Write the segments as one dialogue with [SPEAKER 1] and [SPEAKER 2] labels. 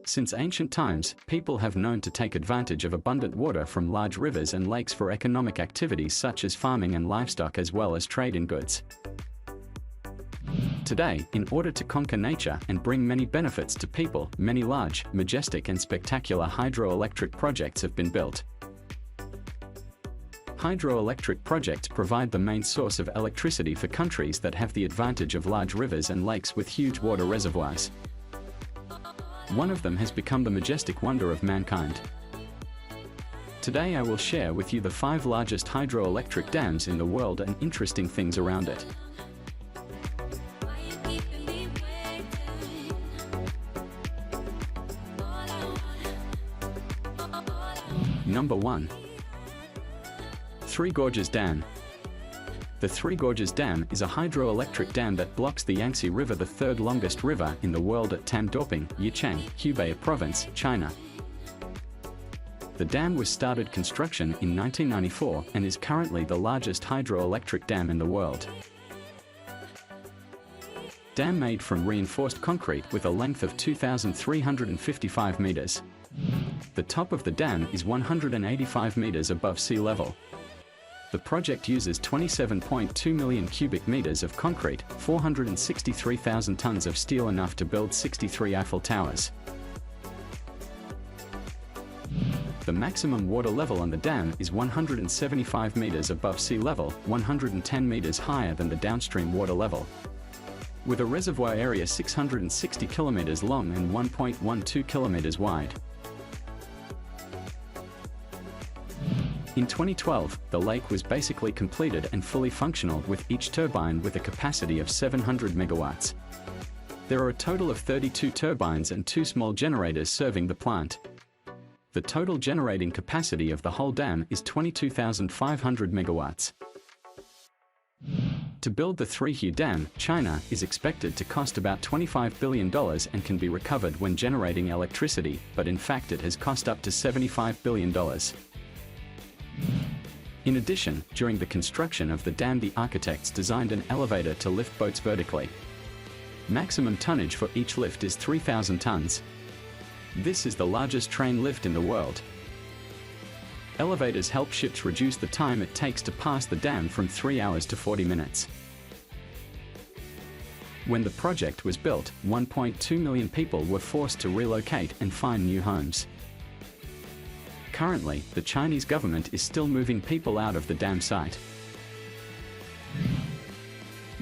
[SPEAKER 1] Since ancient times, people have known to take advantage of abundant water from large rivers and lakes for economic activities such as farming and livestock as well as trade in goods. Today, in order to conquer nature and bring many benefits to people, many large, majestic and spectacular hydroelectric projects have been built. Hydroelectric projects provide the main source of electricity for countries that have the advantage of large rivers and lakes with huge water reservoirs. One of them has become the majestic wonder of mankind. Today I will share with you the 5 largest hydroelectric dams in the world and interesting things around it. Number 1. Three Gorges Dam. The Three Gorges Dam is a hydroelectric dam that blocks the Yangtze River, the third longest river in the world at Tamdorping, Yichang, Hubei Province, China. The dam was started construction in 1994 and is currently the largest hydroelectric dam in the world. Dam made from reinforced concrete with a length of 2,355 meters. The top of the dam is 185 meters above sea level. The project uses 27.2 million cubic meters of concrete, 463,000 tons of steel, enough to build 63 Eiffel Towers. The maximum water level on the dam is 175 meters above sea level, 110 meters higher than the downstream water level. With a reservoir area 660 kilometers long and 1.12 kilometers wide. In 2012, the lake was basically completed and fully functional, with each turbine with a capacity of 700 megawatts. There are a total of 32 turbines and 2 small generators serving the plant. The total generating capacity of the whole dam is 22,500 megawatts. To build the Three-Hue Dam, China, is expected to cost about $25 billion and can be recovered when generating electricity, but in fact it has cost up to $75 billion. In addition, during the construction of the dam, the architects designed an elevator to lift boats vertically. Maximum tonnage for each lift is 3,000 tons. This is the largest train lift in the world. Elevators help ships reduce the time it takes to pass the dam from 3 hours to 40 minutes. When the project was built, 1.2 million people were forced to relocate and find new homes. Currently, the Chinese government is still moving people out of the dam site.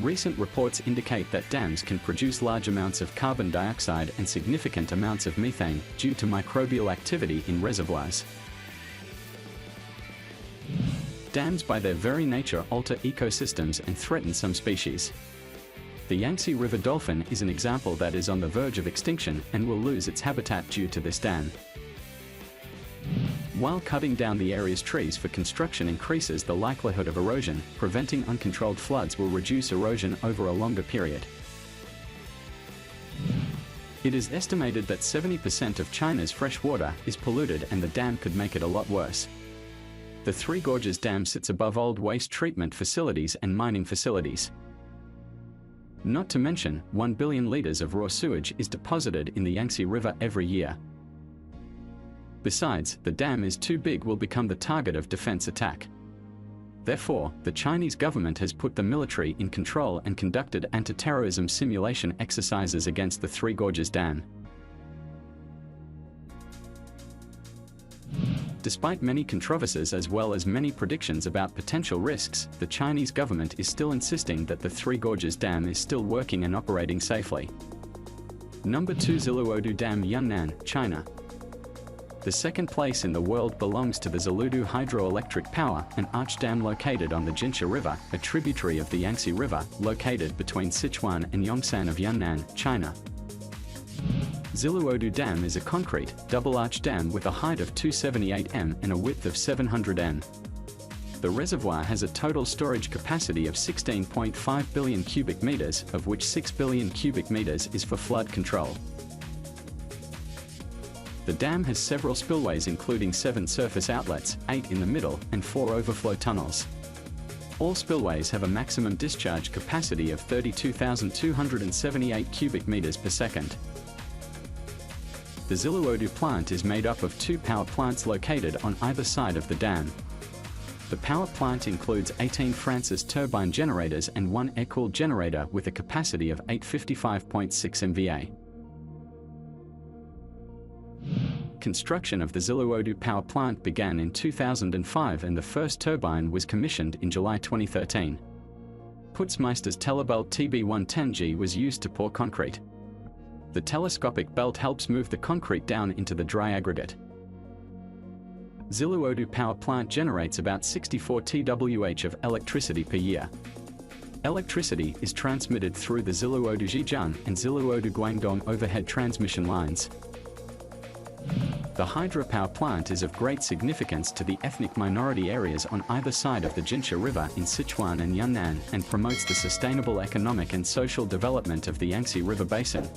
[SPEAKER 1] Recent reports indicate that dams can produce large amounts of carbon dioxide and significant amounts of methane due to microbial activity in reservoirs. Dams by their very nature alter ecosystems and threaten some species. The Yangtze River dolphin is an example that is on the verge of extinction and will lose its habitat due to this dam. While cutting down the area's trees for construction increases the likelihood of erosion, preventing uncontrolled floods will reduce erosion over a longer period. It is estimated that 70% of China's fresh water is polluted, and the dam could make it a lot worse. The Three Gorges Dam sits above old waste treatment facilities and mining facilities. Not to mention, 1 billion liters of raw sewage is deposited in the Yangtze River every year. Besides, the dam is too big, will become the target of defense attack. Therefore, the Chinese government has put the military in control and conducted anti-terrorism simulation exercises against the Three Gorges Dam. Despite many controversies as well as many predictions about potential risks, the Chinese government is still insisting that the Three Gorges Dam is still working and operating safely. Number 2. Xiluodu Dam, Yunnan, China. The second place in the world belongs to the Xiluodu Hydroelectric Power, an arch dam located on the Jinsha River, a tributary of the Yangtze River, located between Sichuan and Yongsan of Yunnan, China. Xiluodu Dam is a concrete, double-arch dam with a height of 278 m and a width of 700 m. The reservoir has a total storage capacity of 16.5 billion cubic meters, of which 6 billion cubic meters is for flood control. The dam has several spillways, including 7 surface outlets, 8 in the middle, and 4 overflow tunnels. All spillways have a maximum discharge capacity of 32,278 cubic meters per second. The The Xiluodu plant is made up of 2 power plants located on either side of the dam. The power plant includes 18 Francis turbine generators and 1 air-cooled generator with a capacity of 855.6 MVA. Construction of the Xiluodu power plant began in 2005 and the first turbine was commissioned in July 2013. Putzmeister's Telebelt TB110G was used to pour concrete. The telescopic belt helps move the concrete down into the dry aggregate. Xiluodu power plant generates about 64 TWh of electricity per year. Electricity is transmitted through the Xiluodu Zhejiang and Xiluodu Guangdong overhead transmission lines. The hydropower plant is of great significance to the ethnic minority areas on either side of the Jinsha River in Sichuan and Yunnan and promotes the sustainable economic and social development of the Yangtze River Basin.